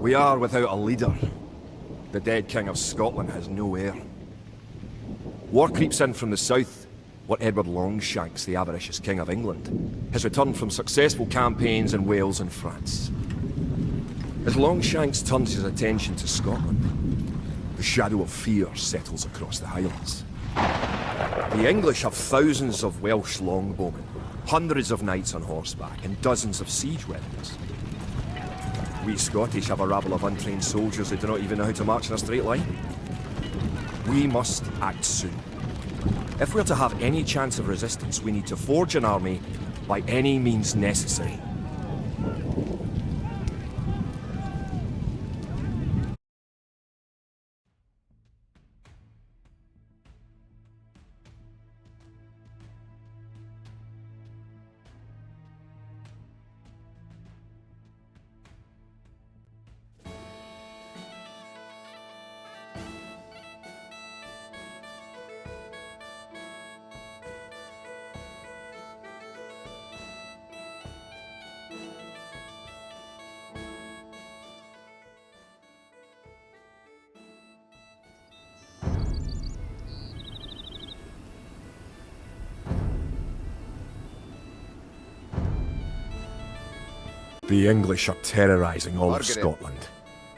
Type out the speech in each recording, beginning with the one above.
We are without a leader. The dead King of Scotland has no heir. War creeps in from the south. What Edward Longshanks, the avaricious King of England, has returned from successful campaigns in Wales and France. As Longshanks turns his attention to Scotland, the shadow of fear settles across the Highlands. The English have thousands of Welsh longbowmen, hundreds of knights on horseback, and dozens of siege weapons. We Scottish have a rabble of untrained soldiers who do not even know how to march in a straight line. We must act soon. If we're to have any chance of resistance, we need to forge an army by any means necessary. The English are terrorizing all of Scotland,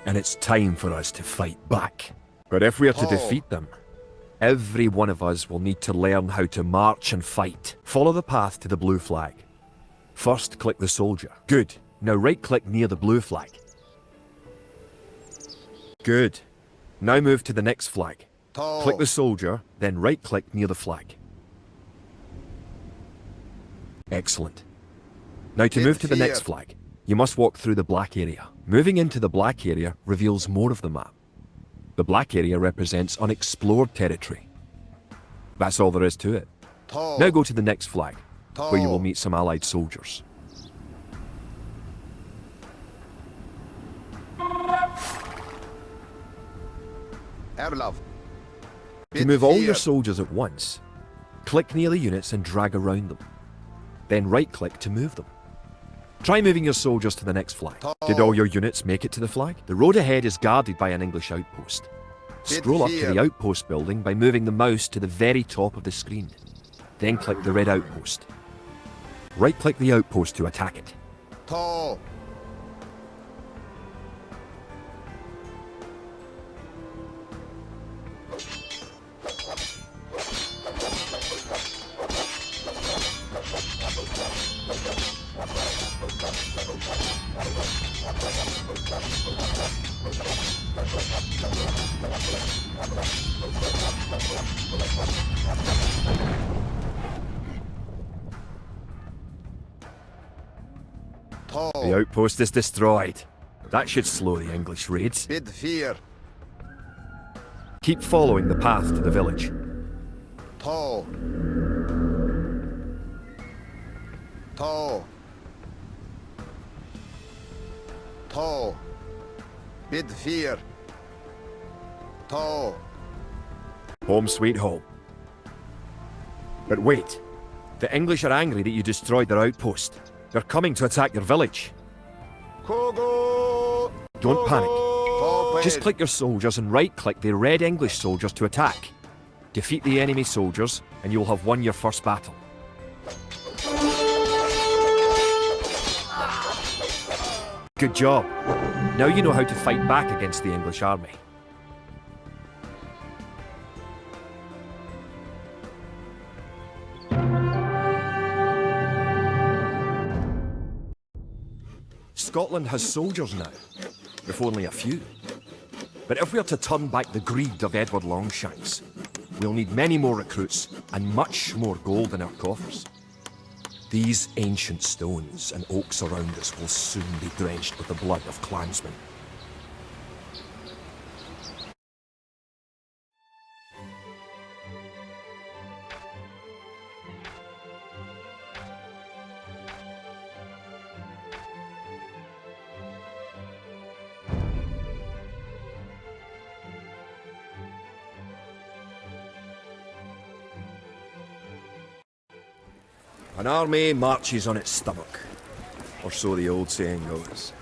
and it's time for us to fight back. But if we are to defeat them, every one of us will need to learn how to march and fight. Follow the path to the blue flag. First, click the soldier. Good. Now right-click near the blue flag. Good. Now move to the next flag. Click the soldier, then right-click near the flag. Excellent. Now to move to the next flag, you must walk through the black area. Moving into the black area reveals more of the map. The black area represents unexplored territory. That's all there is to it. Now go to the next flag, where you will meet some allied soldiers. To move all your soldiers at once, click near the units and drag around them. Then right-click to move them. Try moving your soldiers to the next flag. Did all your units make it to the flag? The road ahead is guarded by an English outpost. Scroll up to the outpost building by moving the mouse to the very top of the screen. Then click the red outpost. Right-click the outpost to attack it. The outpost is destroyed. That should slow the English raids. Keep following the path to the village. Home sweet home. But wait, the English are angry that you destroyed their outpost. They're coming to attack your village. Don't panic. Just click your soldiers and right-click the red English soldiers to attack. Defeat the enemy soldiers, and you'll have won your first battle. Good job. Now you know how to fight back against the English army. Scotland has soldiers now, if only a few. But if we are to turn back the greed of Edward Longshanks, we'll need many more recruits and much more gold in our coffers. These ancient stones and oaks around us will soon be drenched with the blood of clansmen. An army marches on its stomach, or so the old saying goes.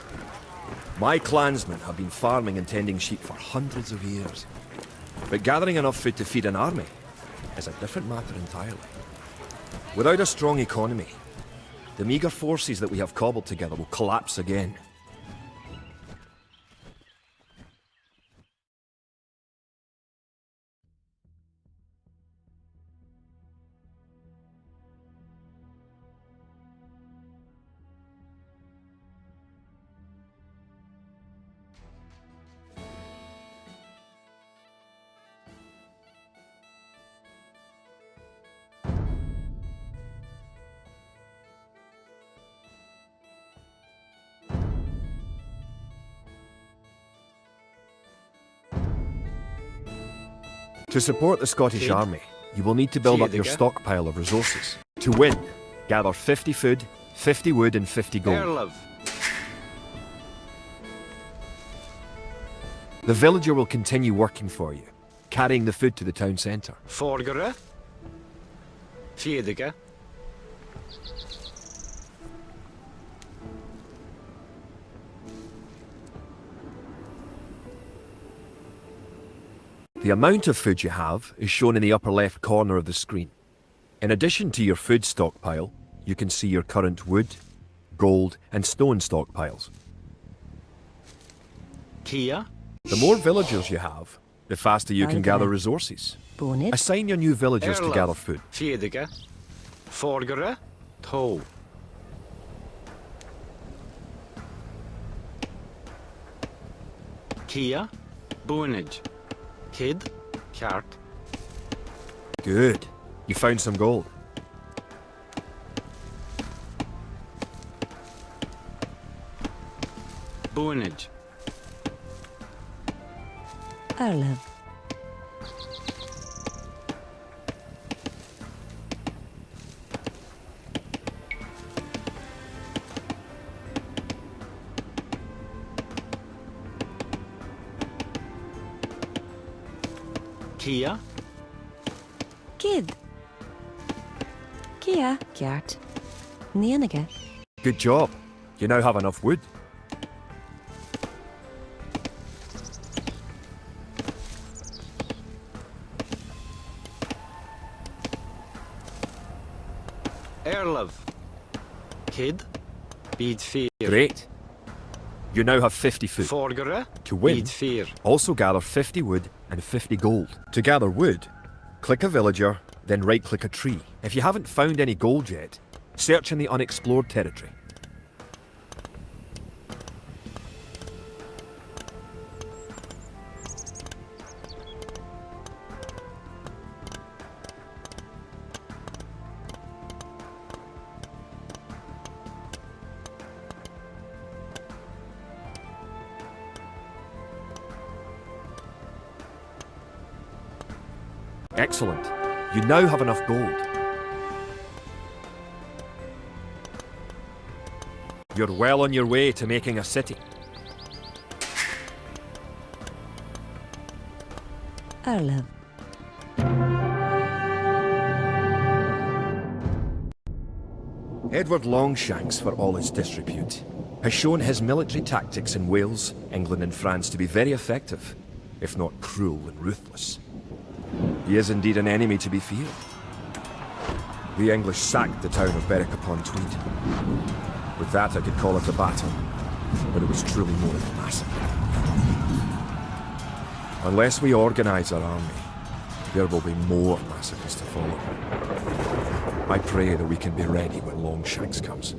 My clansmen have been farming and tending sheep for hundreds of years. But gathering enough food to feed an army is a different matter entirely. Without a strong economy, the meagre forces that we have cobbled together will collapse again. To support the Scottish army, you will need to build up your stockpile of resources. To win, gather 50 food, 50 wood and 50 gold. The villager will continue working for you, carrying the food to the town centre. Forgere. Fjedige. The amount of food you have is shown in the upper left corner of the screen. In addition to your food stockpile, you can see your current wood, gold and stone stockpiles. Kia. The more villagers you have, the faster you can gather resources. Assign your new villagers to gather food. Fjedige. Forgere. To. Kia. Boonage. Kid. Cart. Good. You found some gold. Boonage. Erlev. Kia. Kid. Kia. Kjart. Nenige. Good job. You now have enough wood. Erlev. Kid. Bid fear. Great. You now have 50 food. Forgere. To win, Bid fear. also gather 50 wood and 50 gold. To gather wood, click a villager, then right-click a tree. If you haven't found any gold yet, search in the unexplored territory. Excellent. You now have enough gold. You're well on your way to making a city. Erlev. Edward Longshanks, for all his disrepute, has shown his military tactics in Wales, England and France to be very effective, if not cruel and ruthless. He is indeed an enemy to be feared. The English sacked the town of Berwick-upon-Tweed. With that I could call it a battle, but it was truly more of a massacre. Unless we organise our army, there will be more massacres to follow. I pray that we can be ready when Longshanks comes.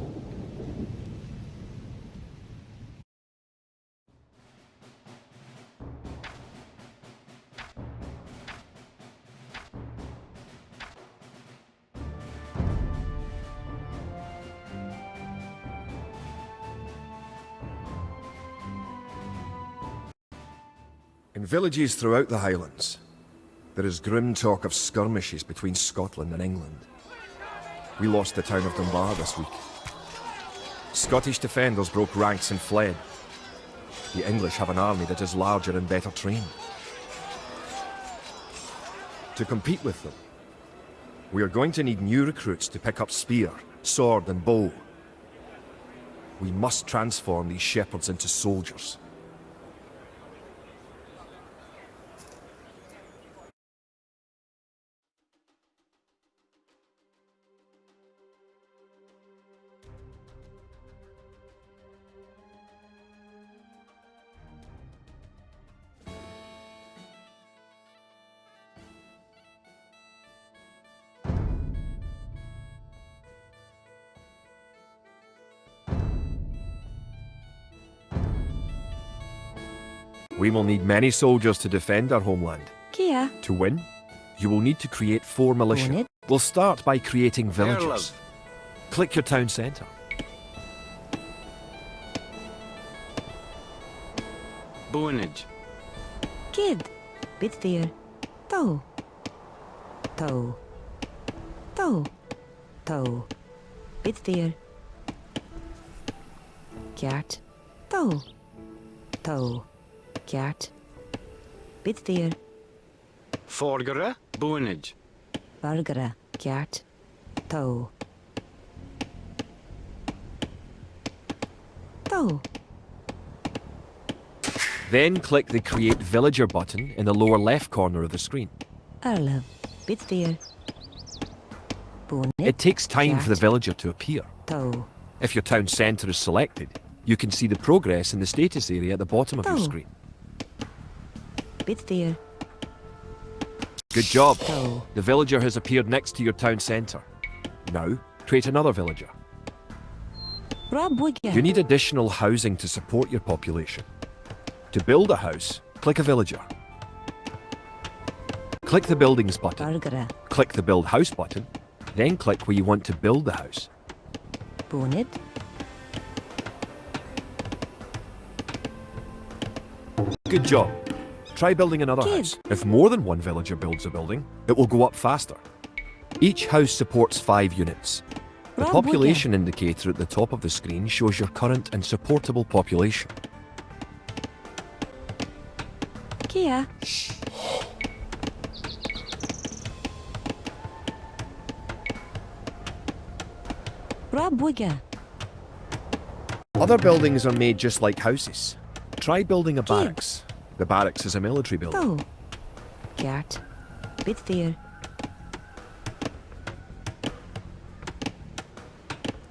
In villages throughout the Highlands, there is grim talk of skirmishes between Scotland and England. We lost the town of Dunbar this week. Scottish defenders broke ranks and fled. The English have an army that is larger and better trained. To compete with them, we are going to need new recruits to pick up spear, sword and bow. We must transform these shepherds into soldiers. We will need many soldiers to defend our homeland. Kia. To win, you will need to create 4 militia. Bonnet. We'll start by creating villagers. Erlov. Click your town centre. Boonage. Kid. Bitthir. Toe. Toe. Toe. Toe. Bitthir. Cat. Toe. Toe. Cat. Bitthir. Forgere. Boonage. Vargara. Cat. Toe. Toe. Then click the Create Villager button in the lower left corner of the screen. Erlev. Bitthir. Bonnet. It takes time for the Cat. villager to appear. Toe. If your town centre is selected, you can see the progress in the status area at the bottom of your Oh. screen. Bitthir. Good job. Toe. The villager has appeared next to your town centre. Now, create another villager. Rob Wigger. You need additional housing to support your population. To build a house, click a villager. Click the Buildings button. Vargara. Click the Build House button. Then click where you want to build the house. Bonnet. Good job. Try building another Kid. house. If more than one villager builds a building, it will go up faster. Each house supports 5 units. The Rob Wigger. population indicator at the top of the screen shows your current and supportable population. Kia. Rob Wigger. Other buildings are made just like houses. Try building a Kid. barracks. The barracks is a military building. Toe. Cat. Bitthir.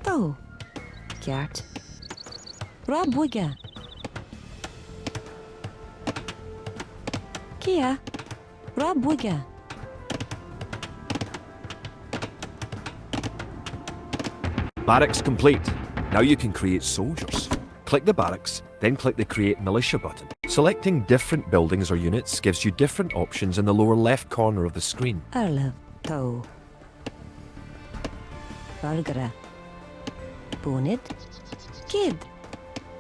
Toe. Cat. Rob Wigger. Kia. Rob Wigger. Barracks complete. Now you can create soldiers. Click the barracks, then click the Create Militia button. Selecting different buildings or units gives you different options in the lower left corner of the screen. Erlev. Toe. Vargara. Bonnet. Kid.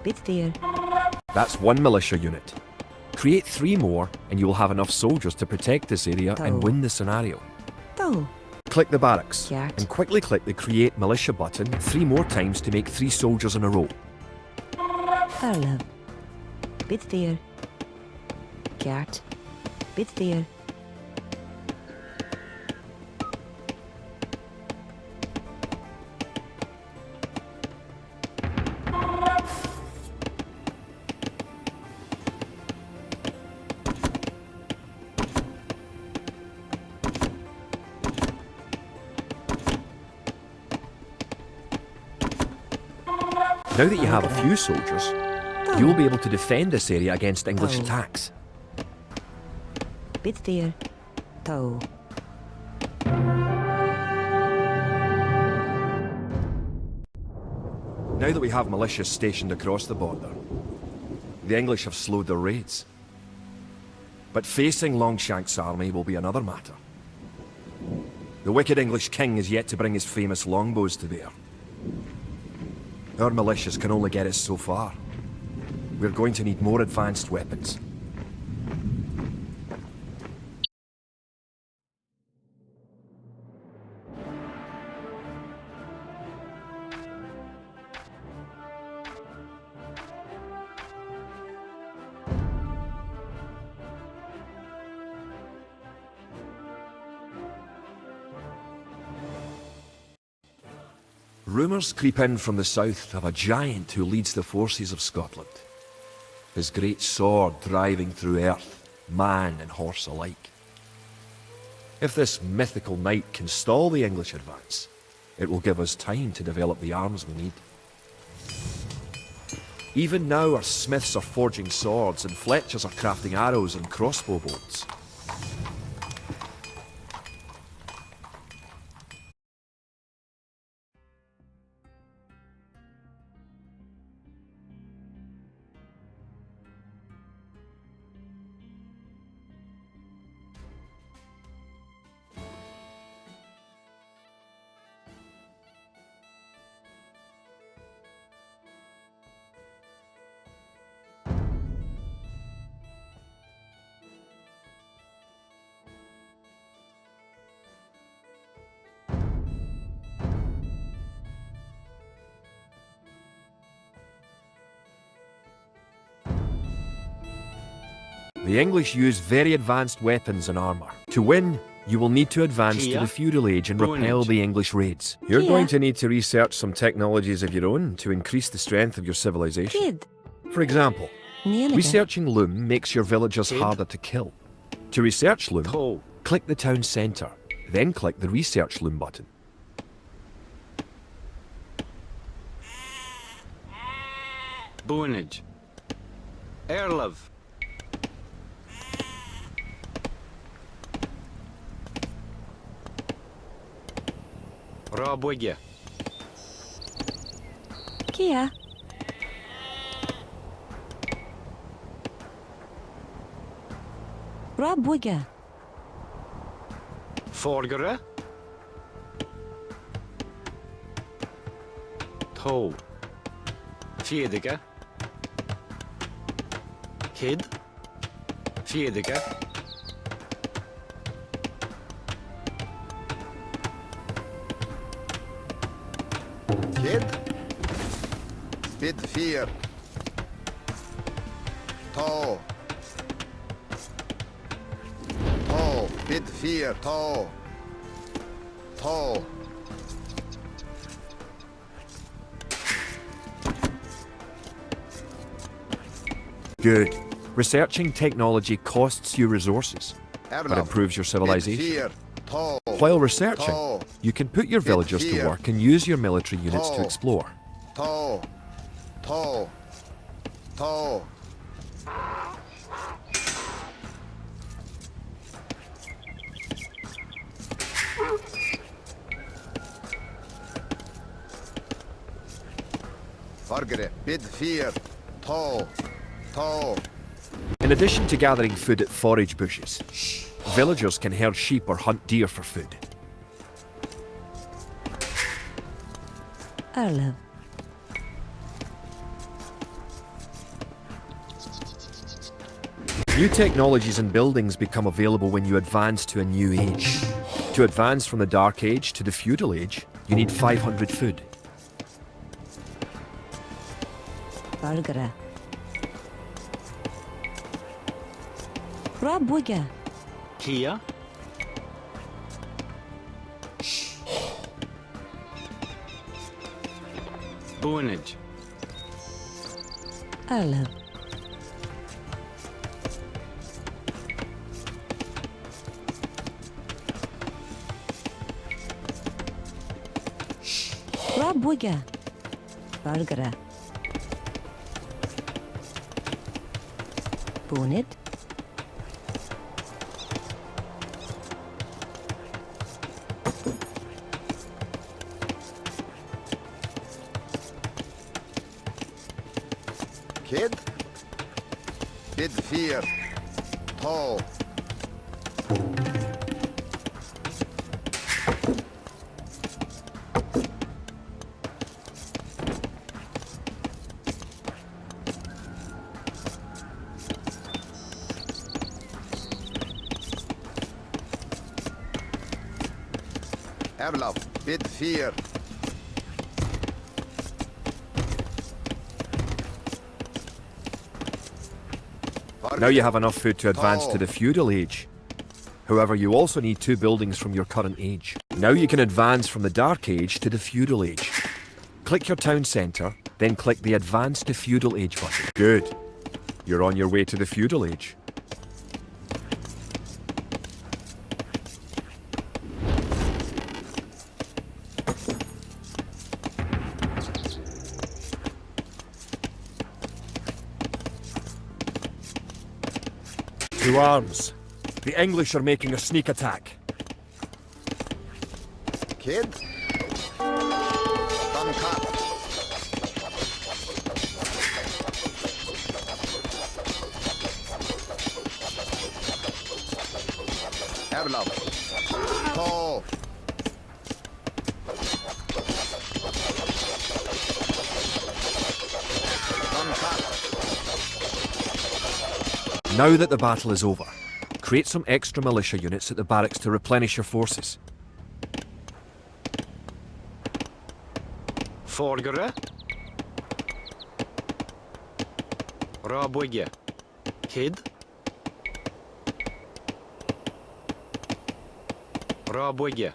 Bitthir. That's 1 militia unit. Create 3 more and you will have enough soldiers to protect this area and Oh. win the scenario. Toe. Click the barracks Cat. and quickly click the Create Militia button 3 more times to make 3 soldiers in a row. Erlev. Bitthir. Cat. Bitthir. Now that you have a few soldiers, you will be able to defend this area against English Oh. attacks. Bitthir. Toe. Now that we have militias stationed across the border, the English have slowed their raids. But facing Longshank's army will be another matter. The wicked English king is yet to bring his famous longbows to bear. Our militias can only get us so far. We're going to need more advanced weapons. Rumours creep in from the south of a giant who leads the forces of Scotland. His great sword driving through earth, man and horse alike. If this mythical knight can stall the English advance, it will give us time to develop the arms we need. Even now our smiths are forging swords and fletchers are crafting arrows and crossbow bolts. The English use very advanced weapons and armour. To win, you will need to advance to the feudal age and repel the English raids. You're going to need to research some technologies of your own to increase the strength of your civilization. Kid. For example, Neanaga. researching Loom makes your villagers harder to kill. To research Loom, Toe. click the town centre, then click the Research Loom button. Boonage. Airlove. Robwigge. Kia. Robwigge. Forgere. Toe. Fjedige. Kid. Fjedige. Kid. Bid 4. Toe. Toe. Bid 4. Toe. Toe. Good. Researching technology costs you resources, but improves your civilization. While researching, you can put your villagers to work and use your military units to explore. Toe. Toe. Toe. Forgere. Bid 4. Toe. Toe. In addition to gathering food at forage bushes, villagers can herd sheep or hunt deer for food. Arlov. New technologies and buildings become available when you advance to a new age. To advance from the Dark Age to the Feudal Age, you need 500 food. Bargara. Robwigge. Kia. Boonage. Arlov. Robwigge. Bargara. Boonid. Kid. Bid 4. Toe. Erlov. Bid 4. Now you have enough food to advance to the Feudal Age. However, you also need 2 buildings from your current age. Now you can advance from the Dark Age to the Feudal Age. Click your town centre, then click the Advance to Feudal Age button. Good. You're on your way to the Feudal Age. To arms. The English are making a sneak attack. Kid. Dunkirk. Erlov. To. Dunkirk. Now that the battle is over, create some extra militia units at the barracks to replenish your forces. Forgere. Rabwege. Kid. Rabwege.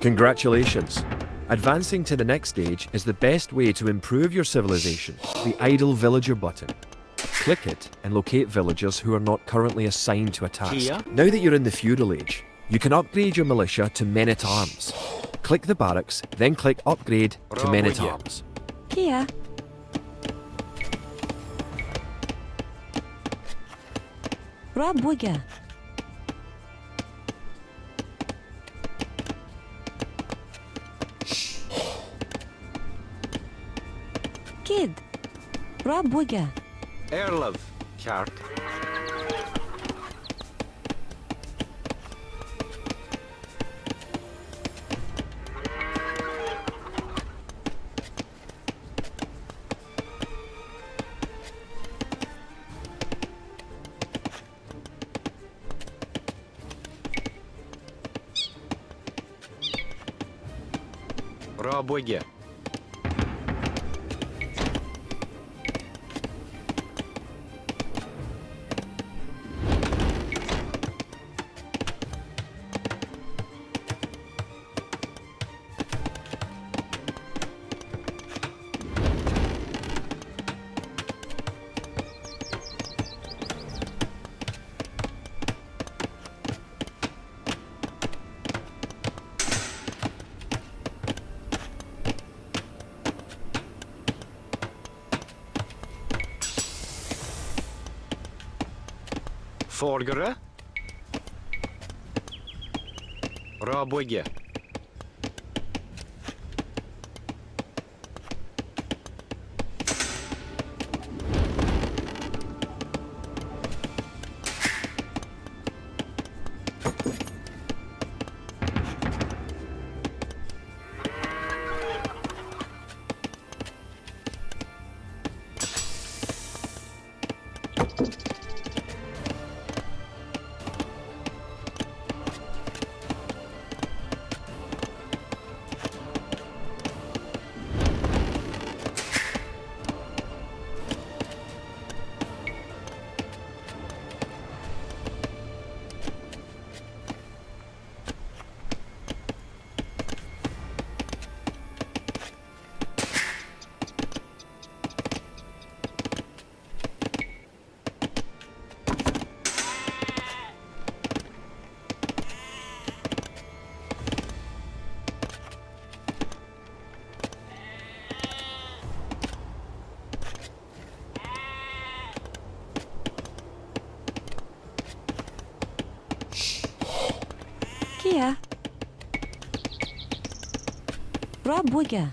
Congratulations! Advancing to the next stage is the best way to improve your civilization. The Idle Villager button. Click it and locate villagers who are not currently assigned to a task. Here. Now that you're in the Feudal Age, you can upgrade your militia to Men-at-Arms. Click the barracks, then click Upgrade to Men-at-Arms. Kia. Rabwege. Kid. Rabwege. Erlov. Kark. Rabwege. Forgere. Rabwege. Kia. Rabwege.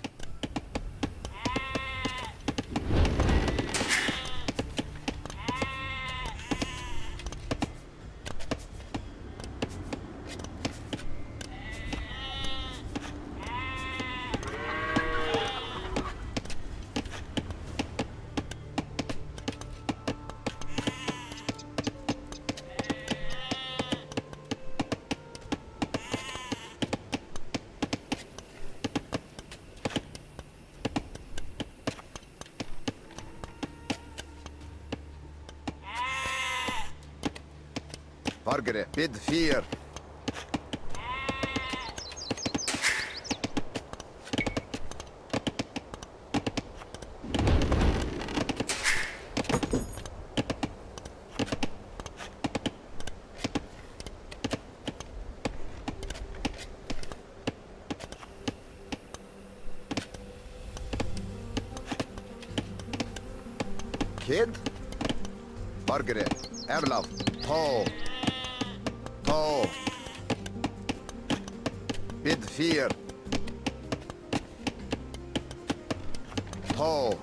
Margaret, bid fear. Kid? Margaret, Erlov, Paul. Paul. Bid fear. Paul.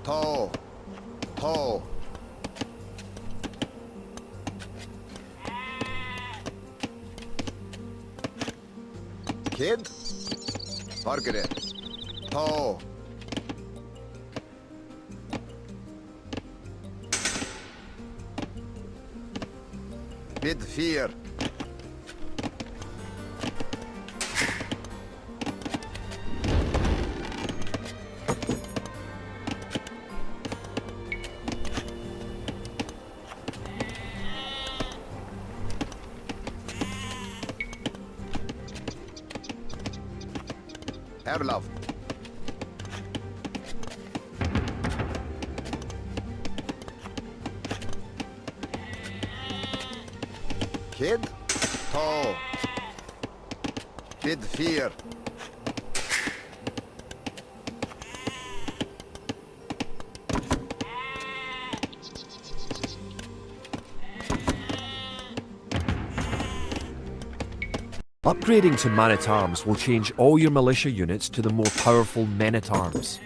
Paul. Paul. Kid? Margaret. Paul. Bid fear. Erlov. Kid? Tall. Bid fear. Upgrading to man-at-arms will change all your militia units to the more powerful men-at-arms.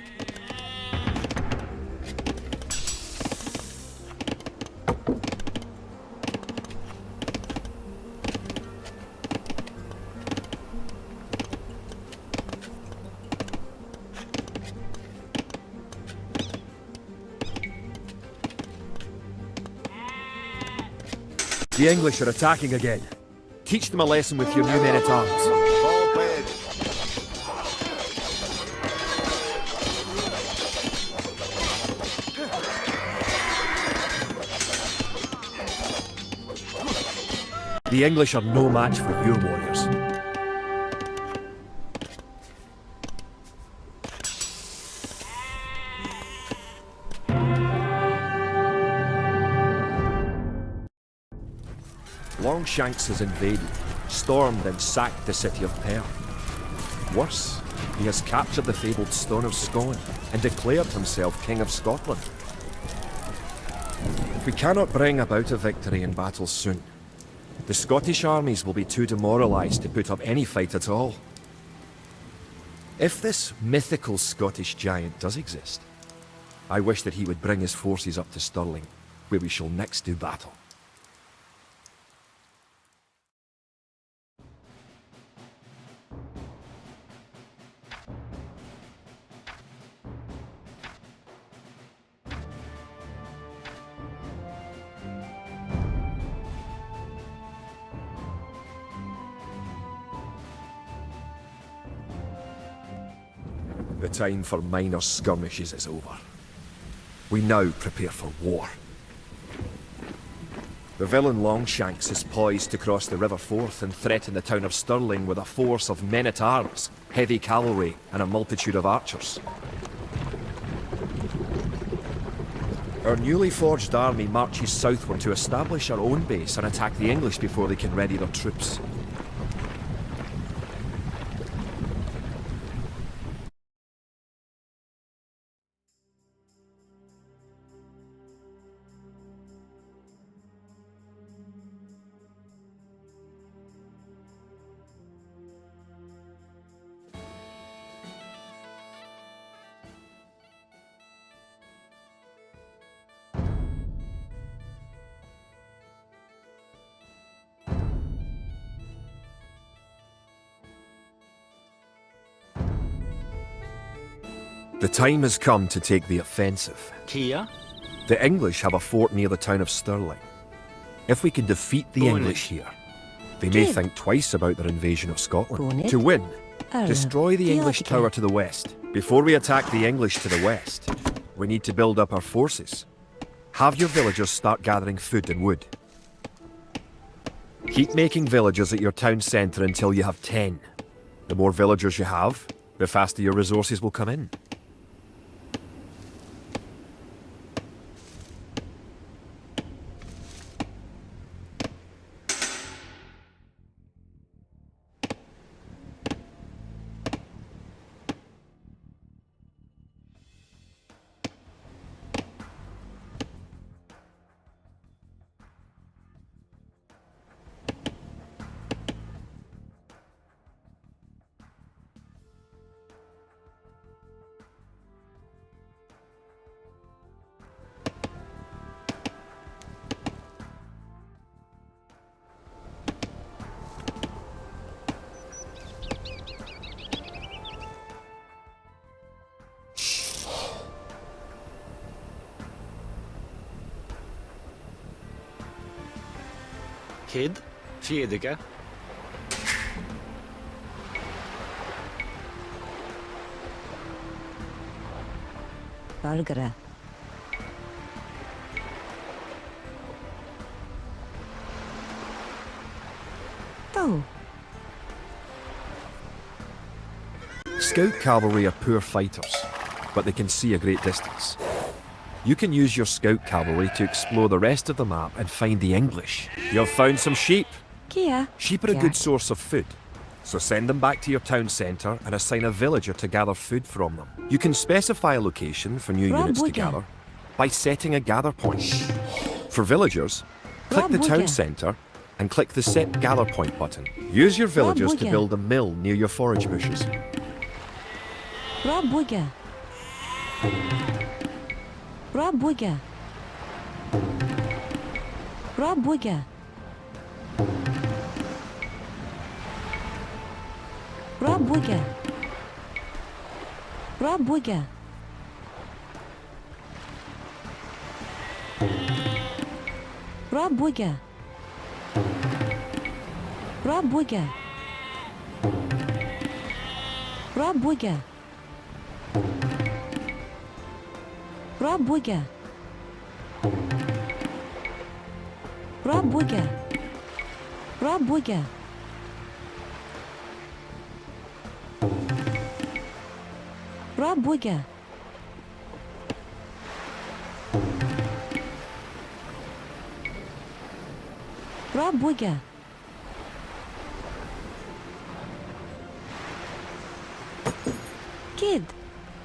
The English are attacking again. Teach them a lesson with your new men-at-arms. Paul pledge. The English are no match for your warriors. Longshanks has invaded, stormed and sacked the city of Perth. Worse, he has captured the fabled Stone of Scone and declared himself King of Scotland. If we cannot bring about a victory in battle soon, the Scottish armies will be too demoralised to put up any fight at all. If this mythical Scottish giant does exist, I wish that he would bring his forces up to Stirling, where we shall next do battle. The time for minor skirmishes is over. We now prepare for war. The villain Longshanks is poised to cross the River Forth and threaten the town of Stirling with a force of men-at-arms, heavy cavalry, and a multitude of archers. Our newly forged army marches southward to establish our own base and attack the English before they can ready their troops. The time has come to take the offensive. Kia? The English have a fort near the town of Stirling. If we can defeat the English here, they may Kid. think twice about their invasion of Scotland. Go on it. To win, Erlov, destroy the do you English like it? tower to the west. Before we attack the English to the west, we need to build up our forces. Have your villagers start gathering food and wood. Keep making villages at your town centre until you have 10. The more villagers you have, the faster your resources will come in. Kid, Fjedike. Valgara. Tó. Scout cavalry are poor fighters, but they can see a great distance. You can use your scout cavalry to explore the rest of the map and find the English. You've found some sheep. Kia. Sheep are a good source of food, so send them back to your town centre and assign a villager to gather food from them. You can specify a location for new units to gather by setting a gather point. For villagers, click the town centre and click the Set Gather Point button. Use your villagers to build a mill near your forage bushes. Rabuga. Rabuga. Rabuga. Rabuga. Rabuga. Rabuga. Rabuga. Rabuga. Rabuga. Rabuga. Rabuga. Rabuga. Rabuga. Kid.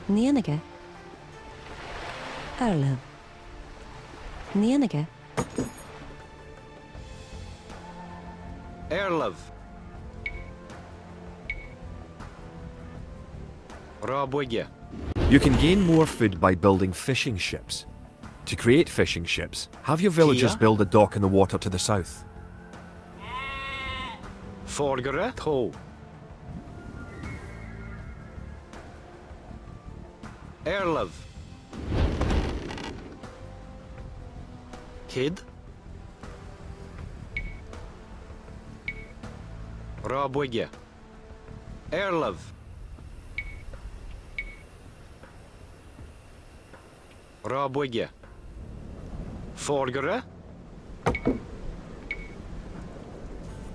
Nienige. Erlev. Nienige. Erlev. Rabuga. You can gain more food by building fishing ships. To create fishing ships, have your villagers Kia? build a dock in the water to the south. Forgere. Tå. Erlev. Kid. Rabuga. Erlev. Rabuga. Forgere.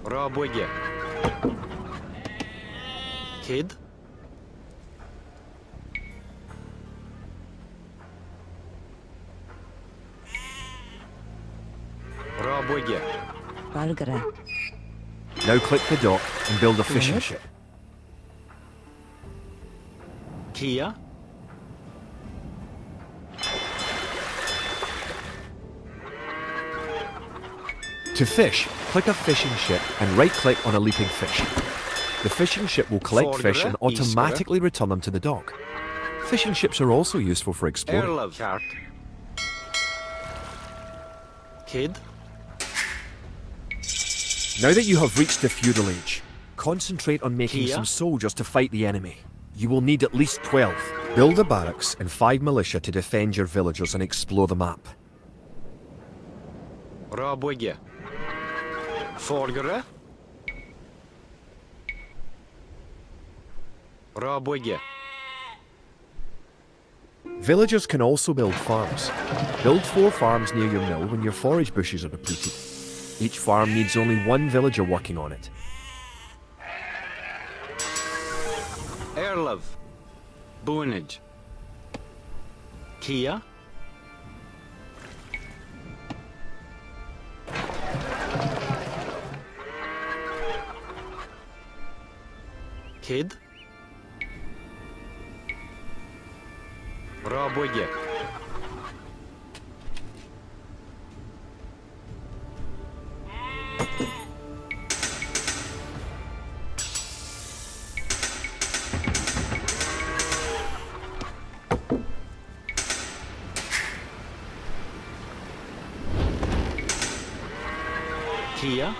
Rabuga. Kid. Rabuga. Valgara. Now click the dock and build a fishing ship. Kia. To fish, click a fishing ship and right-click on a leaping fish. The fishing ship will collect fish and automatically return them to the dock. Fishing ships are also useful for exploring. Erlev. Kart. Kid. Now that you have reached the feudal age, concentrate on making Kia? some soldiers to fight the enemy. You will need at least 12. Build a barracks and 5 militia to defend your villagers and explore the map. Rabuga. Forgere. Rabuga. Villagers can also build farms. Build 4 farms near your mill when your forage bushes are depleted. Each farm needs only one villager working on it. Erlov. Buinage. Kia. Kid. Rabwege. Kia.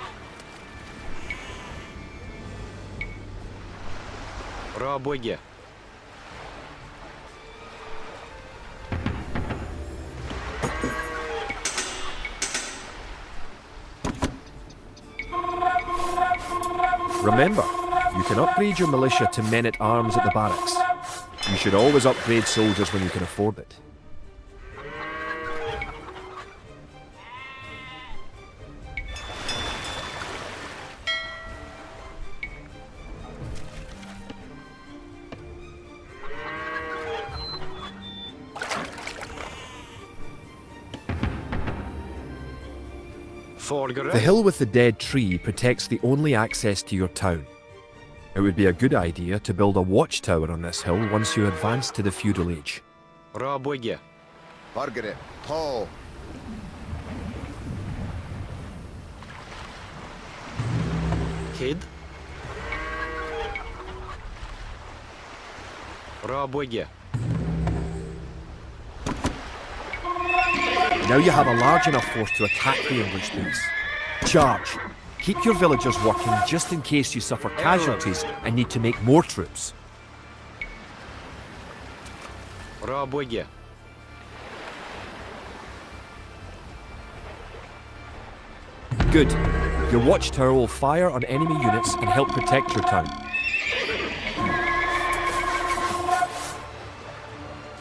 Rabwege. Remember, you can upgrade your militia to men-at-arms at the barracks. You should always upgrade soldiers when you can afford it. The hill with the dead tree protects the only access to your town. It would be a good idea to build a watchtower on this hill once you advance to the feudal age. Rabwege. Margaret. Tall. Kid. Rabwege. Now you have a large enough force to attack the English base. Charge! Keep your villagers working just in case you suffer casualties and need to make more troops. Rabwege. Good. Your watchtower will fire on enemy units and help protect your town.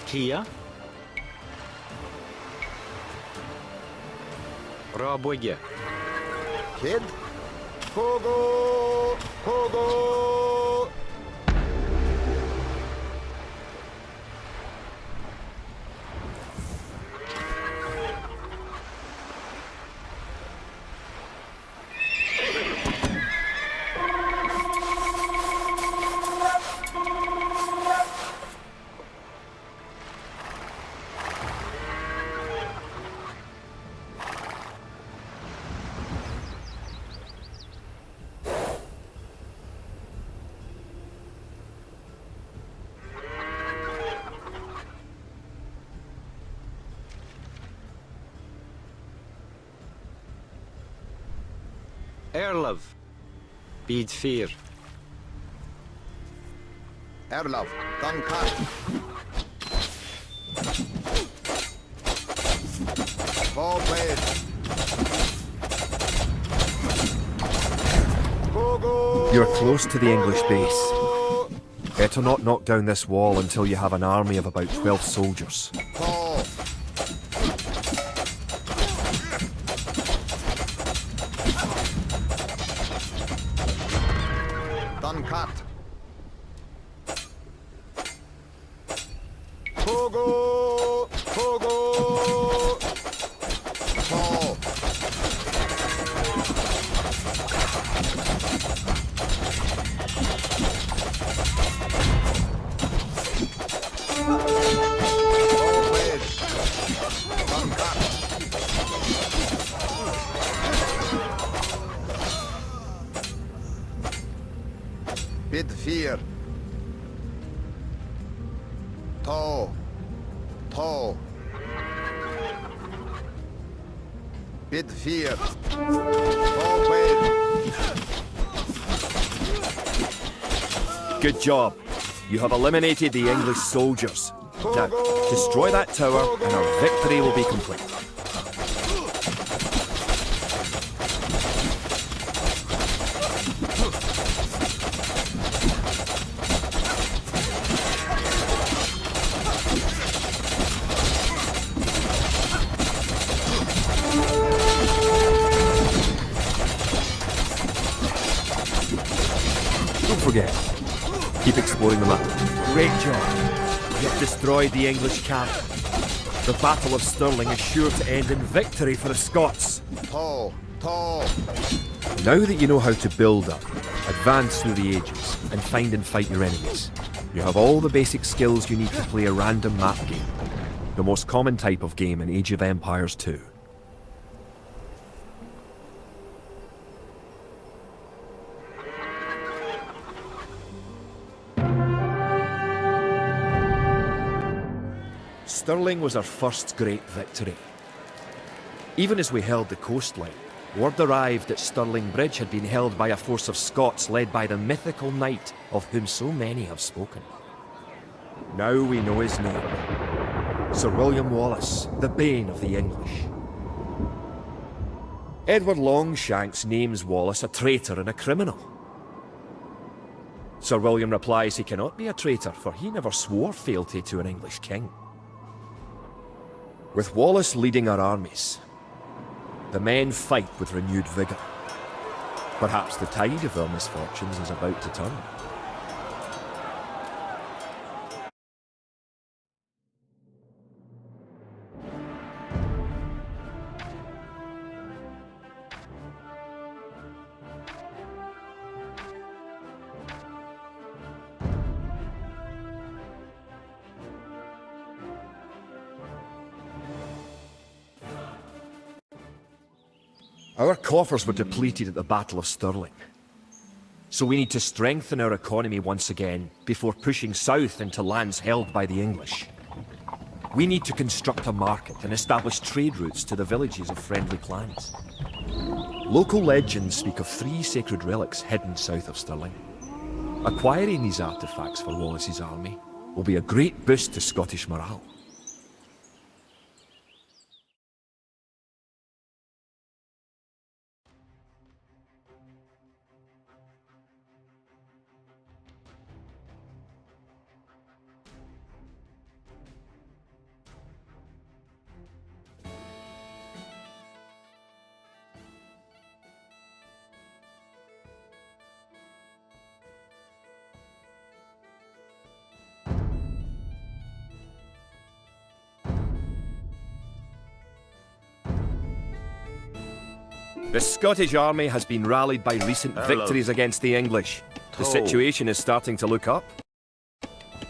Kia. Rabwege. Kid. Kogo. Kogo. Erlov. Bid 4. Erlov. Dunkirk. Forward. Kogo. You're close to the English base. Better not knock down this wall until you have an army of about 12 soldiers. Tall. Dunkirk. Kogo. Kogo. Tall. Forward. Dunkirk. Bid 4. Tall. Tall. Bid 4. Forward. Good job. You have eliminated the English soldiers. Now, destroy that tower and our victory will be complete. forget. Keep exploring the map. Great job. You've destroyed the English camp. The Battle of Stirling is sure to end in victory for the Scots. Tall. Now that you know how to build up, advance through the ages, and find and fight your enemies, you have all the basic skills you need to play a random map game. The most common type of game in Age of Empires 2. Stirling was our first great victory. Even as we held the coastline, word arrived that Stirling Bridge had been held by a force of Scots led by the mythical knight of whom so many have spoken. Now we know his name. Sir William Wallace, the bane of the English. Edward Longshanks names Wallace a traitor and a criminal. Sir William replies he cannot be a traitor, for he never swore fealty to an English king. With Wallace leading our armies, the men fight with renewed vigour. Perhaps the tide of their misfortunes is about to turn. Our coffers were depleted at the Battle of Stirling. So we need to strengthen our economy once again before pushing south into lands held by the English. We need to construct a market and establish trade routes to the villages of friendly clans. Local legends speak of 3 sacred relics hidden south of Stirling. Acquiring these artifacts for Wallace's army will be a great boost to Scottish morale. The Scottish army has been rallied by recent victories against the English. The situation is starting to look up.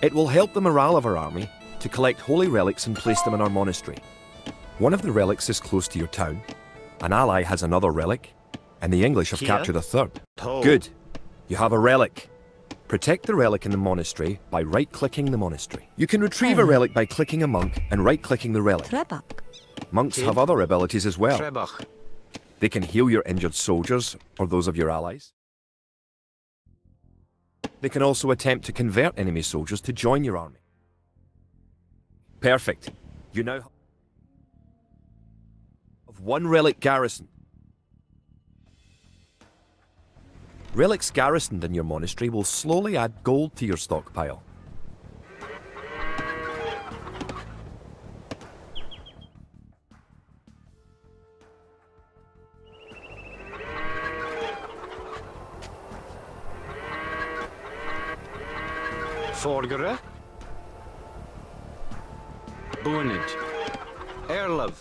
It will help the morale of our army to collect holy relics and place them in our monastery. One of the relics is close to your town. An ally has another relic, and the English have captured a third. Good. You have a relic. Protect the relic in the monastery by right-clicking the monastery. You can retrieve a relic by clicking a monk and right-clicking the relic. Trebach. Monks have other abilities as well. Trebach. They can heal your injured soldiers, or those of your allies. They can also attempt to convert enemy soldiers to join your army. Perfect. You now have 1 relic garrison. Relics garrisoned in your monastery will slowly add gold to your stockpile. Forgere. Boonage. Erlov.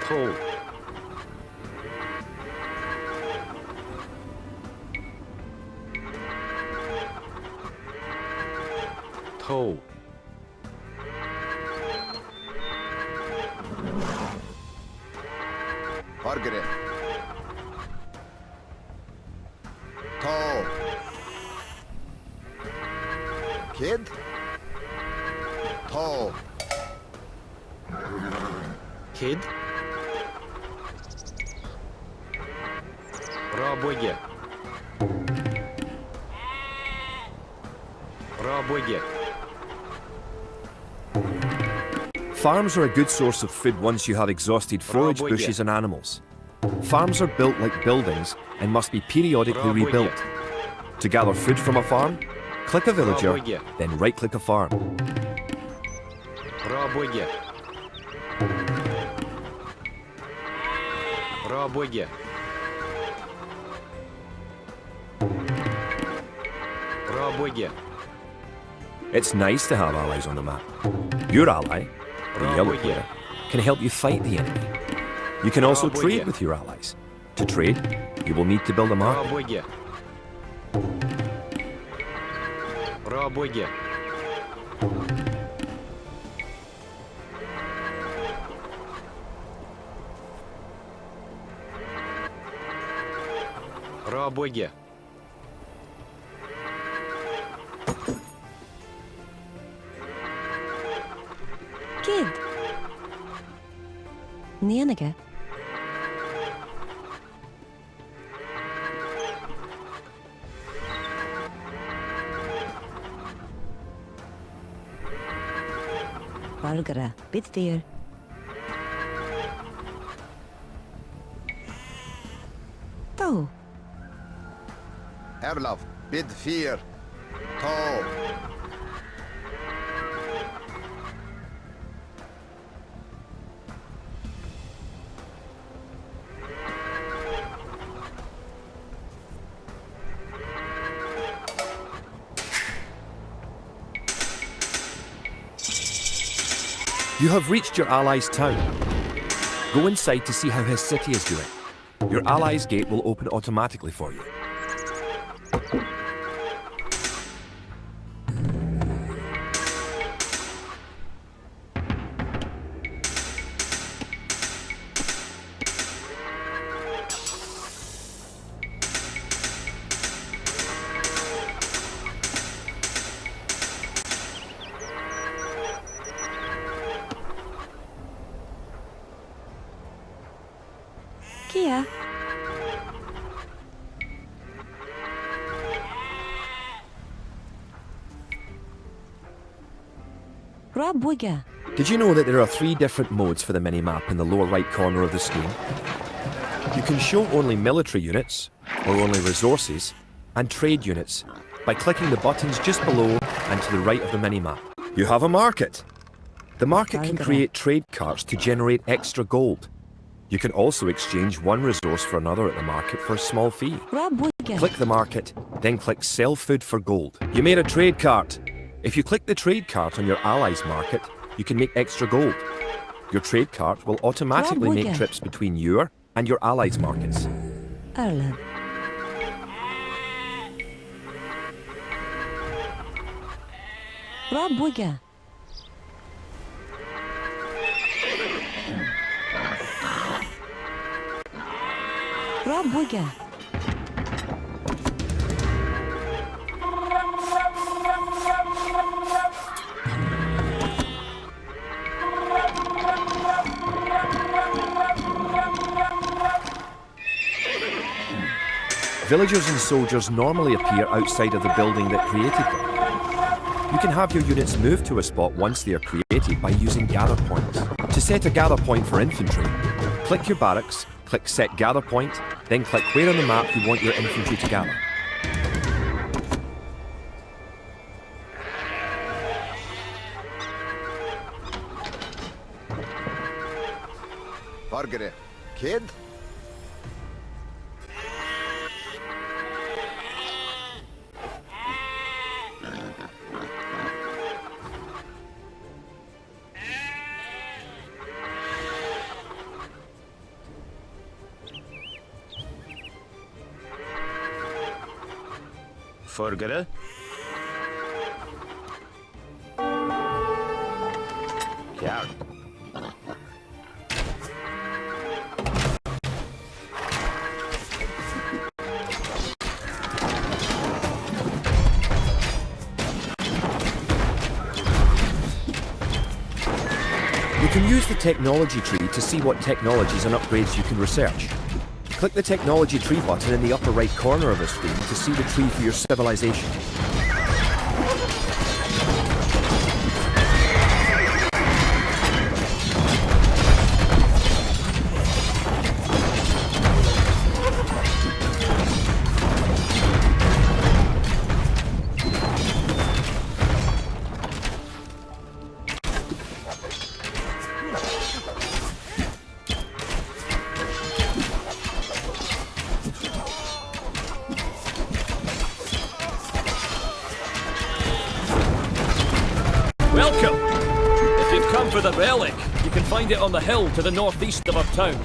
Pull. Toe. Margaret. Toe. Kid. Toe. Kid. Рабоге. Рабоге. Farms are a good source of food once you have exhausted forage Raboige. bushes and animals. Farms are built like buildings and must be periodically rebuilt. To gather food from a farm, click a villager, then right-click a farm. Рабоге. Рабоге. Рабоге. It's nice to have allies on the map. Your ally, the yellow Рабоге. player, can help you fight the enemy. You can also Рабоге. trade with your allies. To trade, you will need to build a market. Рабоге. Рабоге. Рабоге. Kid. Nianige. Valgara, bit dear. Tó. Herlaf, bid 4. Tó. You have reached your ally's town. Go inside to see how his city is doing. Your ally's gate will open automatically for you. Kia. Rabuga. Did you know that there are 3 different modes for the minimap in the lower right corner of the screen? You can show only military units, or only resources, and trade units by clicking the buttons just below and to the right of the minimap. You have a market. The market can create trade carts to generate extra gold. You can also exchange one resource for another at the market for a small fee. Rabuga. Click the market, then click Sell Food for Gold. You made a trade cart. If you click the trade cart on your ally's market, you can make extra gold. Your trade cart will automatically make Rabuga. trips between your and your ally's markets. Erlen. Rabuga. Rabuga. Villagers and soldiers normally appear outside of the building that created them. You can have your units move to a spot once they are created by using gather points. To set a gather point for infantry, click your barracks, click Set Gather Point, then click where on the map you want your infantry to gather. Bargere. Kid? Förgare. Kjær. You can use the technology tree to see what technologies and upgrades you can research. Click the technology tree button in the upper right corner of the screen to see the tree for your civilization. Welcome! If you've come for the relic, you can find it on the hill to the northeast of our town.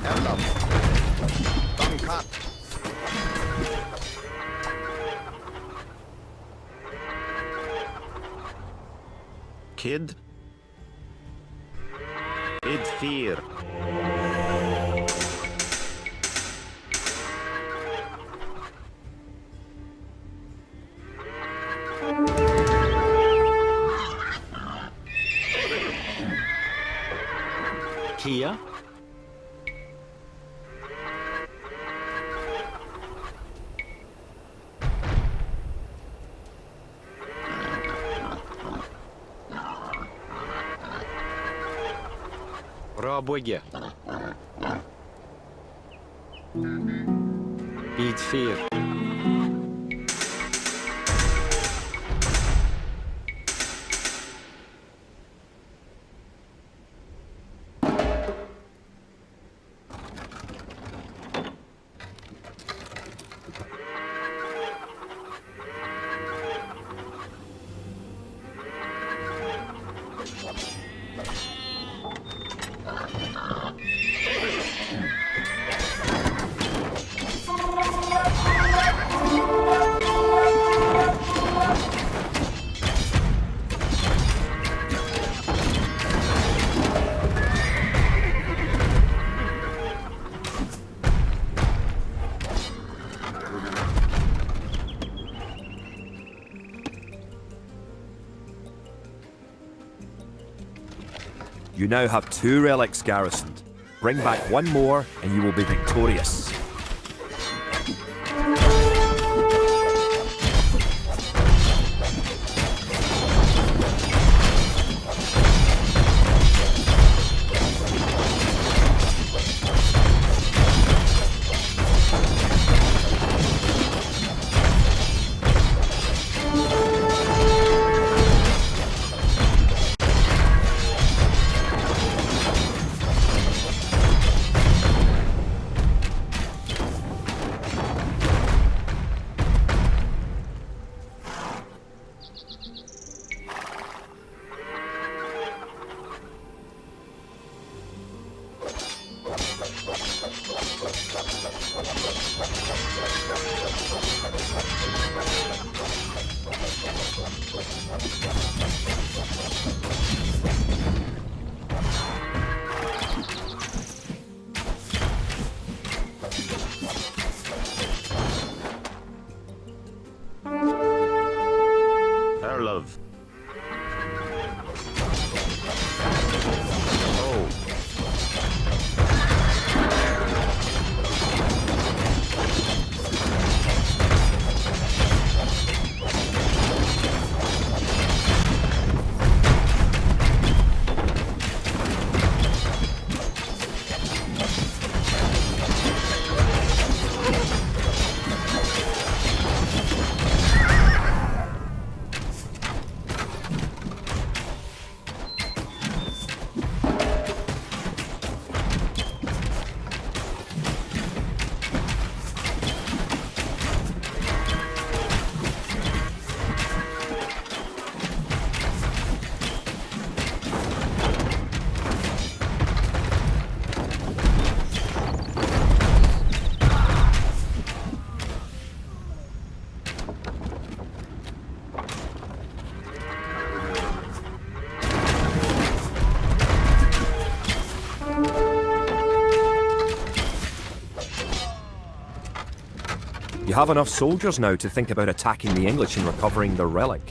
Erlam. Dankat. Kid. Bid fear. Kia. Rabwege. Bid fear. You now have 2 relics garrisoned. Bring back 1 more and you will be victorious. Love. Oh. You have enough soldiers now to think about attacking the English and recovering the relic.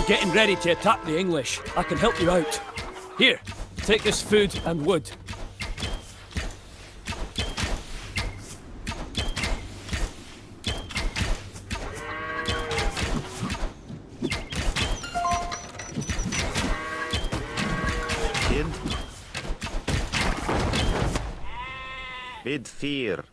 We're getting ready to attack the English. I can help you out. Here, take this food and wood. Kid. Vid 4.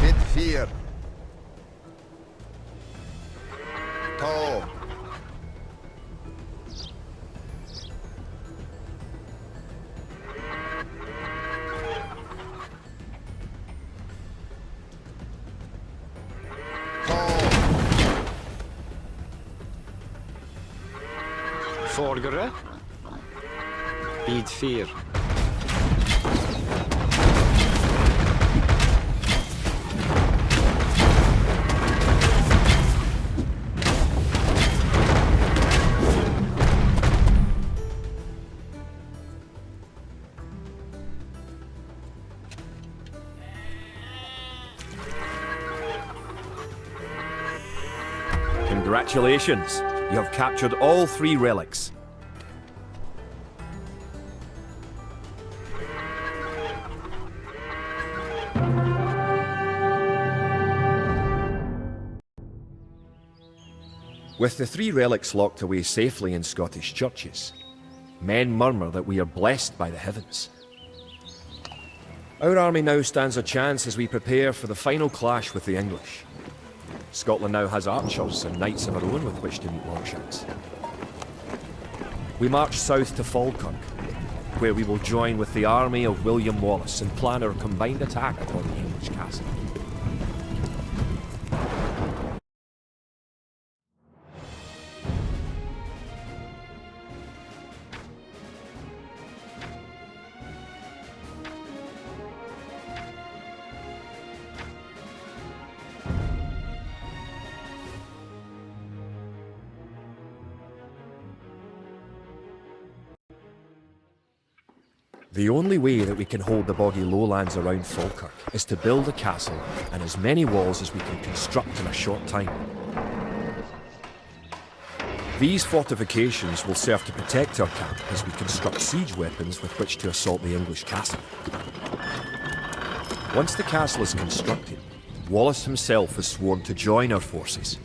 Vid 4. To. Folgere. Vid 4. Congratulations! You have captured all 3 relics. With the 3 relics locked away safely in Scottish churches, men murmur that we are blessed by the heavens. Our army now stands a chance as we prepare for the final clash with the English. Scotland now has archers and knights of our own with which to meet Longshanks. We march south to Falkirk, where we will join with the army of William Wallace and plan our combined attack upon the English castle. The only way that we can hold the boggy lowlands around Falkirk is to build a castle and as many walls as we can construct in a short time. These fortifications will serve to protect our camp as we construct siege weapons with which to assault the English castle. Once the castle is constructed, Wallace himself has sworn to join our forces.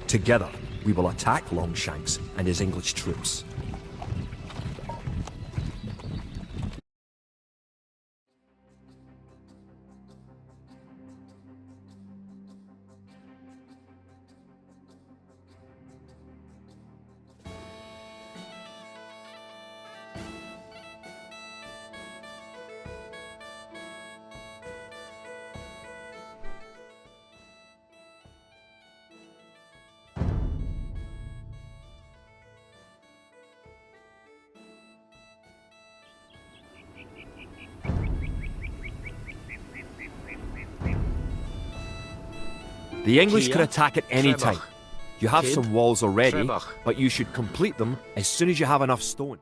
Together, we will attack Longshanks and his English troops. The English Kia, can attack at any Trebach. time. You have Kid, some walls already, Trebach. but you should complete them as soon as you have enough stone.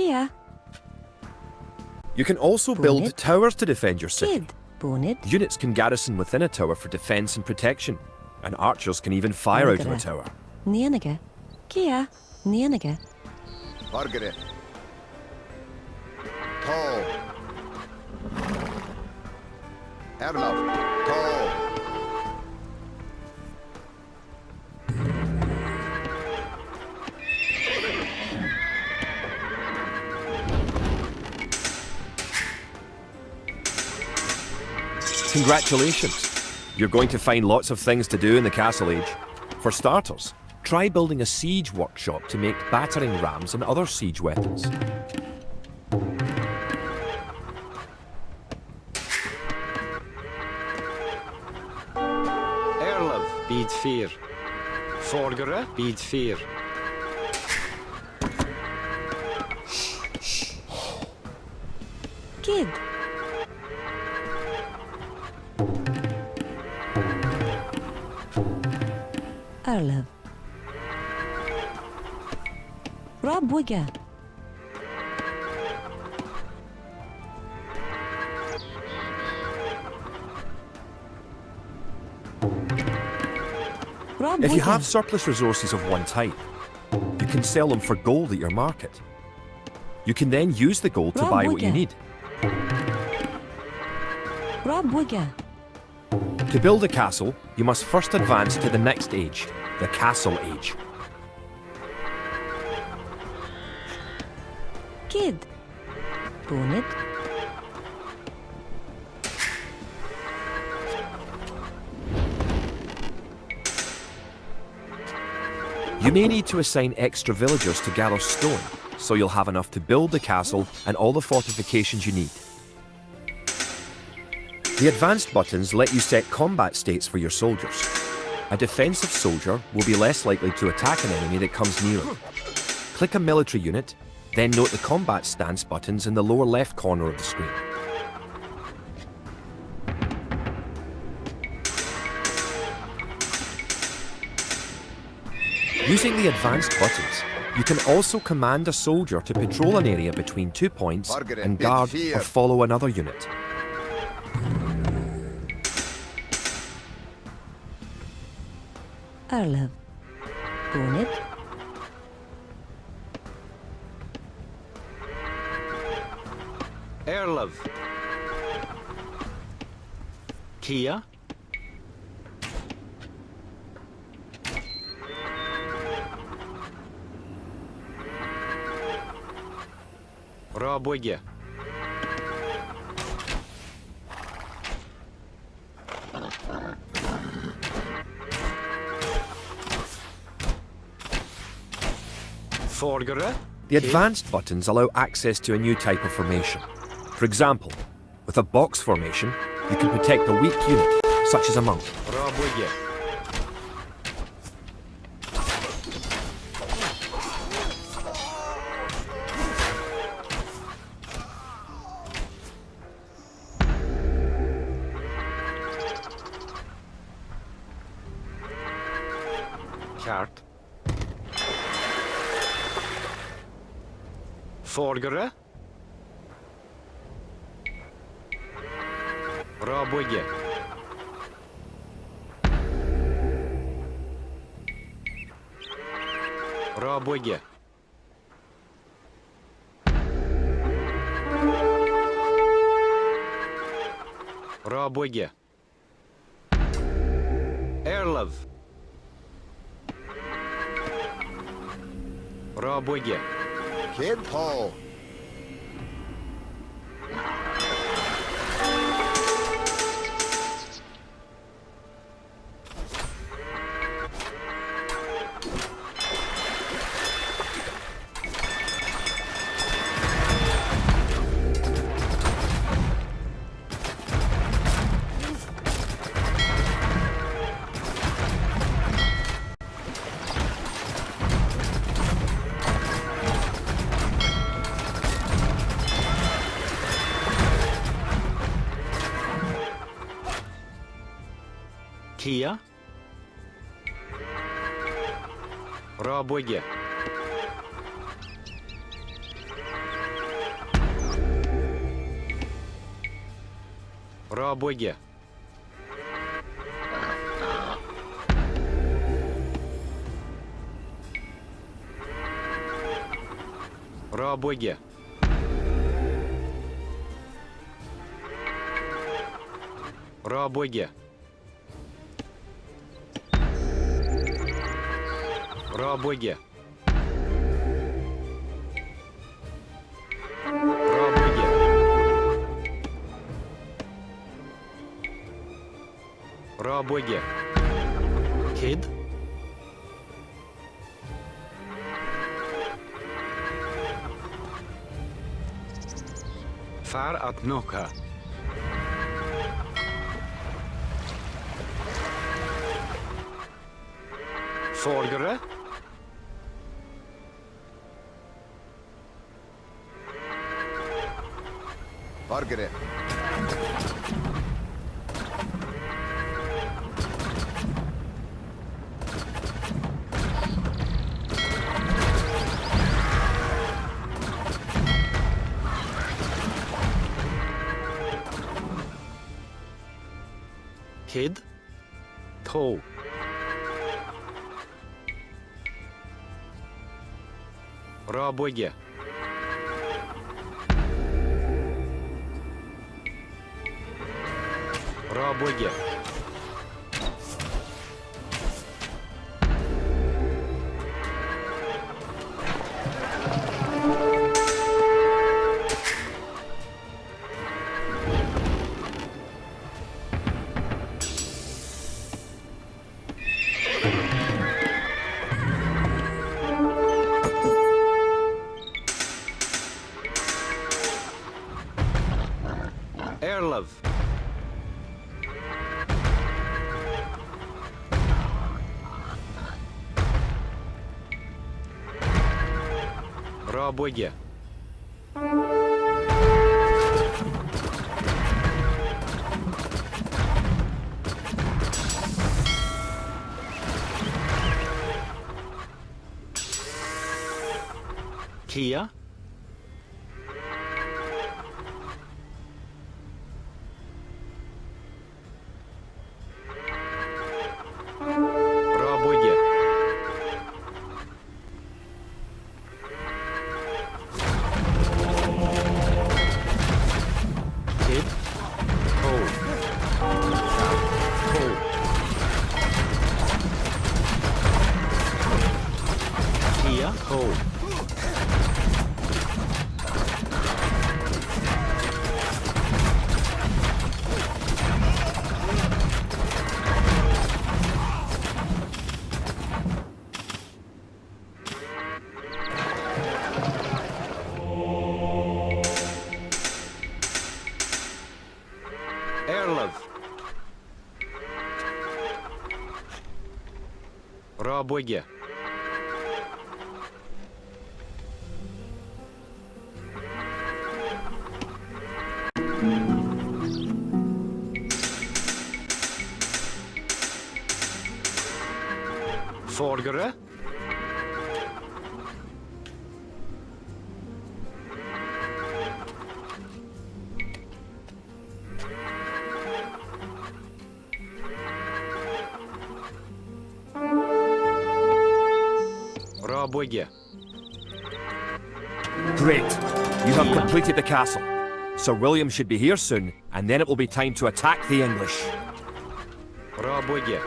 Kia. You can also build Bonnet. towers to defend your city. Kid. Bonnet. Units can garrison within a tower for defense and protection, and archers can even fire out of a Angre. tower. Nienige. Kia. Nienige. Bargere. Tall. Erlov. Tall. Congratulations! You're going to find lots of things to do in the Castle Age. For starters, try building a siege workshop to make battering rams and other siege weapons. Erlov, bid 4. Vordere, bid 4. Kid. Erlev. Rabwiga. If you have surplus resources of one type, you can sell them for gold at your market. You can then use the gold to buy what you need. Rabwiga. To build a castle, you must first advance to the next age, the Castle Age. Kid. Bonnet. You may need to assign extra villagers to gather stone, so you'll have enough to build the castle and all the fortifications you need. The advanced buttons let you set combat states for your soldiers. A defensive soldier will be less likely to attack an enemy that comes nearer. Click a military unit, then note the combat stance buttons in the lower left corner of the screen. Using the advanced buttons, you can also command a soldier to patrol an area between 2 points Margaret, and bid guard fear. or follow another unit. Erlev. Bonnet. Erlov. Kia. Rabwiga. Vordere. The advanced buttons allow access to a new type of formation. For example, with a box formation, you can protect a weak unit, such as a monk. Rabwiga. Kart. Vordere. Rabwiga. Rabwiga. Rabwiga. Erlov. Rabwiga. Kid. Tall. Kia. Rabwiga. Bra bygge. Bra bygge. Bra bygge. Bra bygge. Bra bygge. Bra bygge. Kid. För att knocka. Forgere. Vargere. Kid. To. Bra bygge. Bra bygge. Airlove. Bra bygge. Kia. Bra bygge. Kid. Ho. Ho. Kia. Ho. Airlove. Bra bygge. Forgere. Bra bygge. Great. You have completed the castle. Sir William should be here soon, and then it will be time to attack the English. Bra bygge.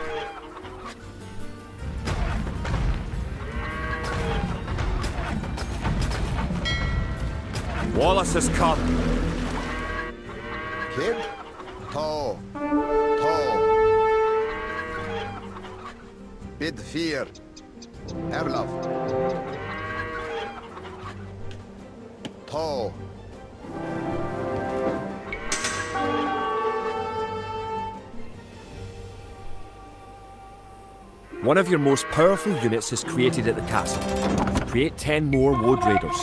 Wallace has come. Kid. To. To. Bid fear. Erlov. To. One of your most powerful units is created at the castle. Create 10 more Woad Raiders.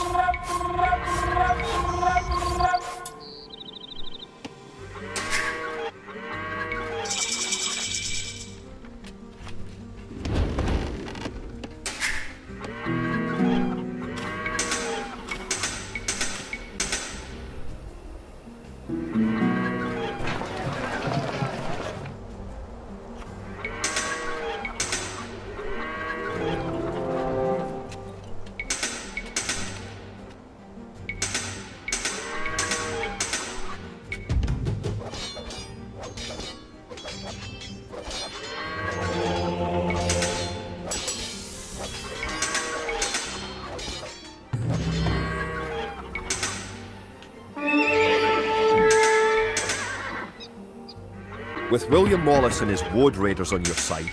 With William Wallace and his Woad Raiders on your side,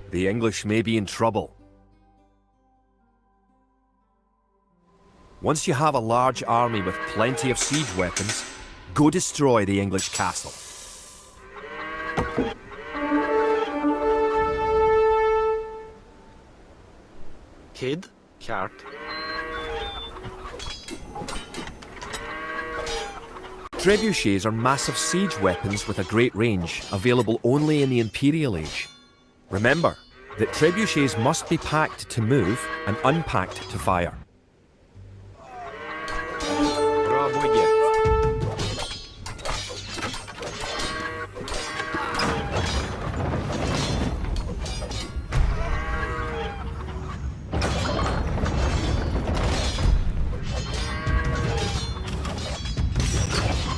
the English may be in trouble. Once you have a large army with plenty of siege weapons, go destroy the English castle. Kid, Cart. Trebuchets are massive siege weapons with a great range, available only in the Imperial Age. Remember that trebuchets must be packed to move and unpacked to fire. Пробуйте.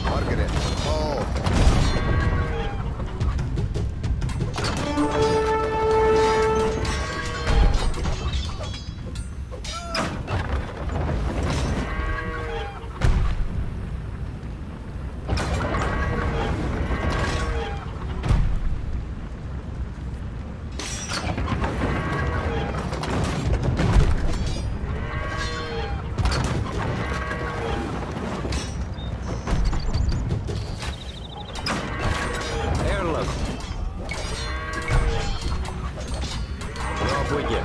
Margaret. Oh. Erlov. Пробуйте.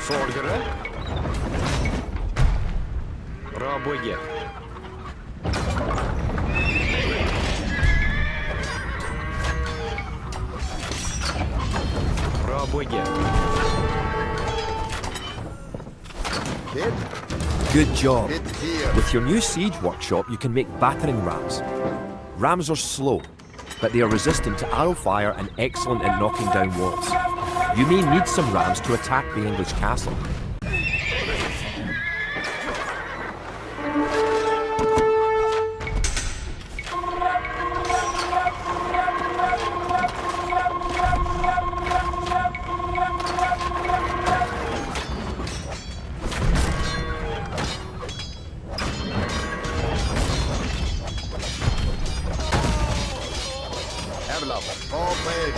Sorgere. Пробуйте. Пробуйте. Kid. Good job. Bid fear. With your new siege workshop, you can make battering rams. Rams are slow, but they are resistant to arrow fire and excellent at knocking down walls. You may need some rams to attack the English castle. Erlov. Oh, big.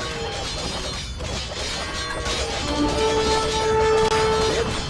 Kid.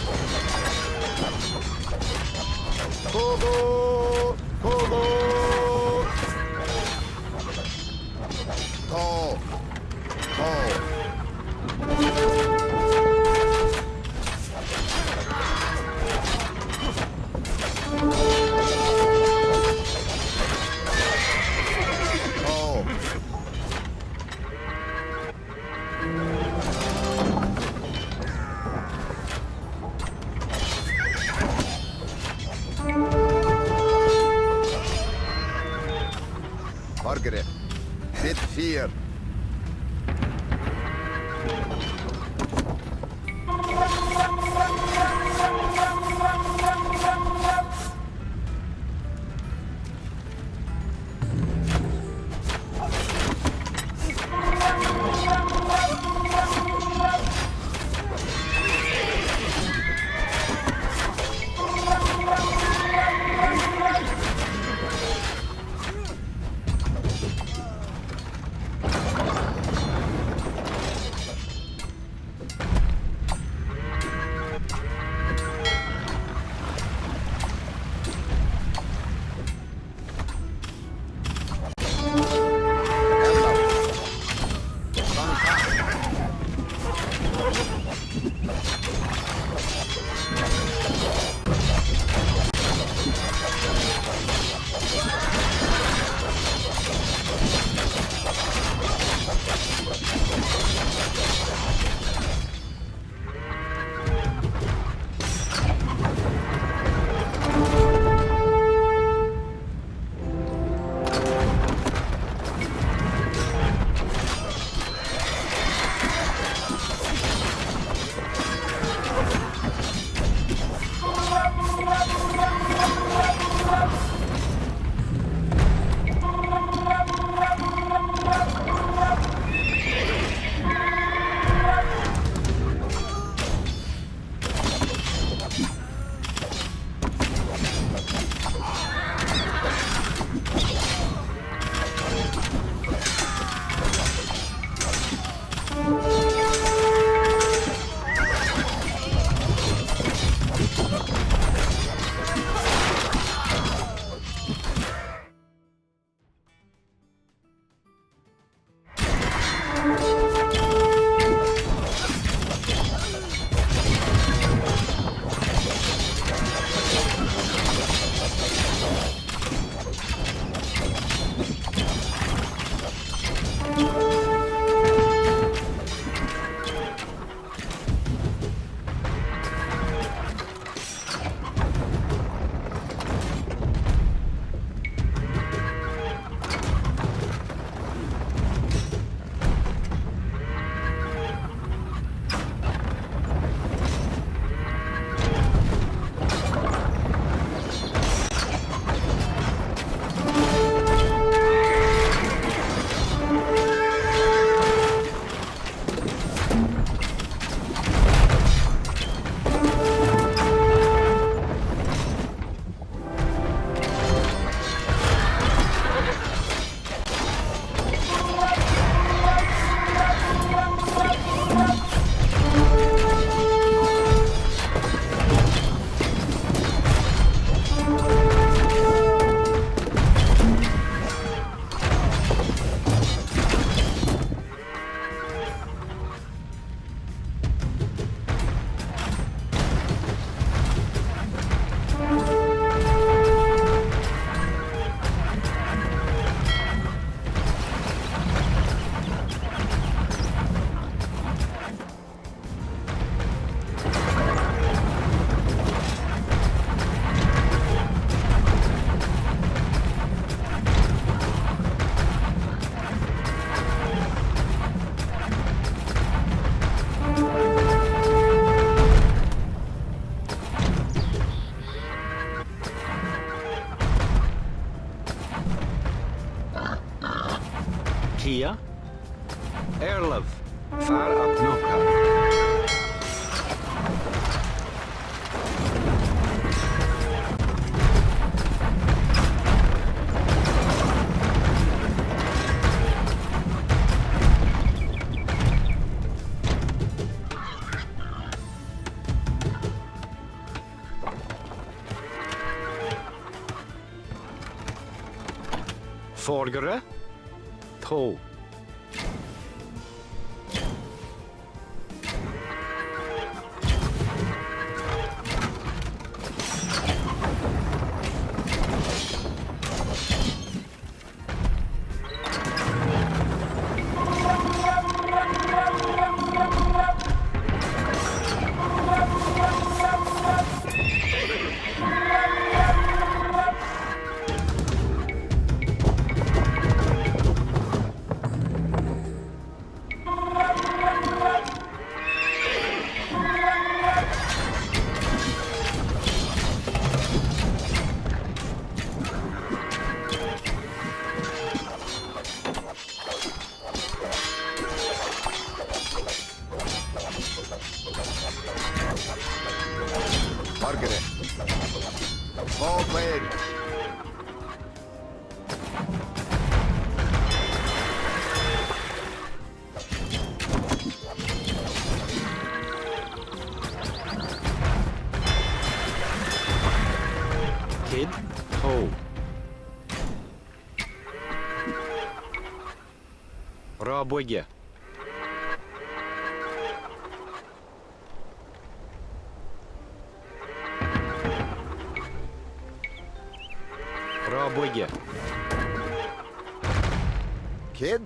Kia, Erlev, far up Noka. Forgere, to. Margaret. All clear. Kid, ho. Rabwege. Rabwege. Kid.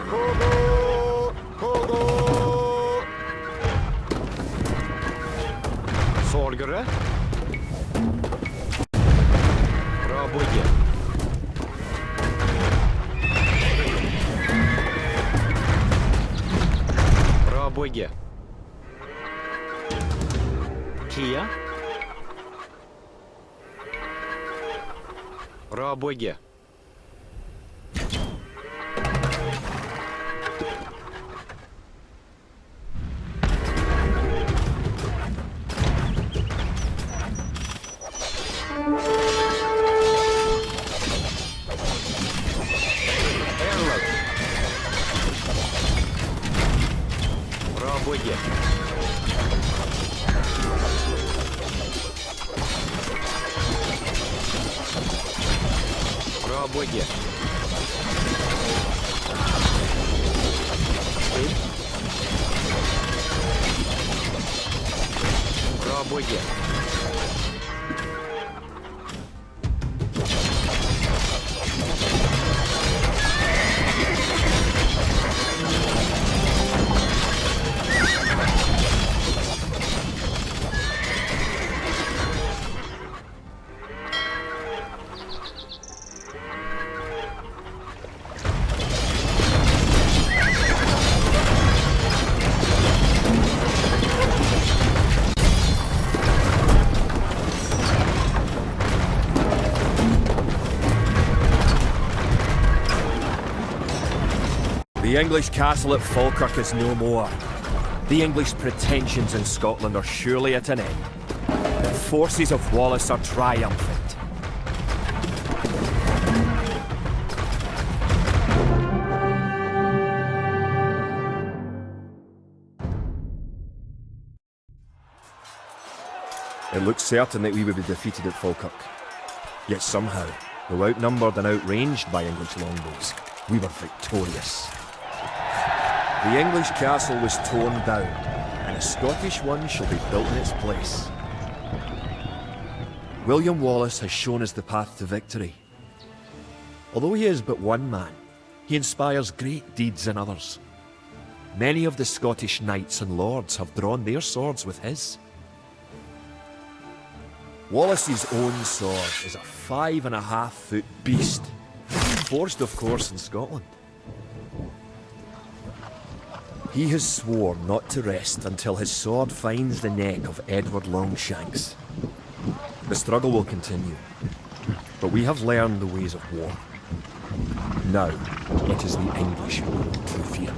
Kogo! Kogo! Forgere. Rabwege. Rabwege. Kia. Rabwege. Erlev. Rabwege. Rabwege. Rabwege. The English castle at Falkirk is no more. The English pretensions in Scotland are surely at an end. The forces of Wallace are triumphant. It looked certain that we would be defeated at Falkirk. Yet somehow, though outnumbered and outranged by English longbows, we were victorious. The English castle was torn down, and a Scottish one shall be built in its place. William Wallace has shown us the path to victory. Although he is but one man, he inspires great deeds in others. Many of the Scottish knights and lords have drawn their swords with his. Wallace's own sword is a 5.5-foot beast, forged of course in Scotland. He has sworn not to rest until his sword finds the neck of Edward Longshanks. The struggle will continue, but we have learned the ways of war. Now, it is the English to fear.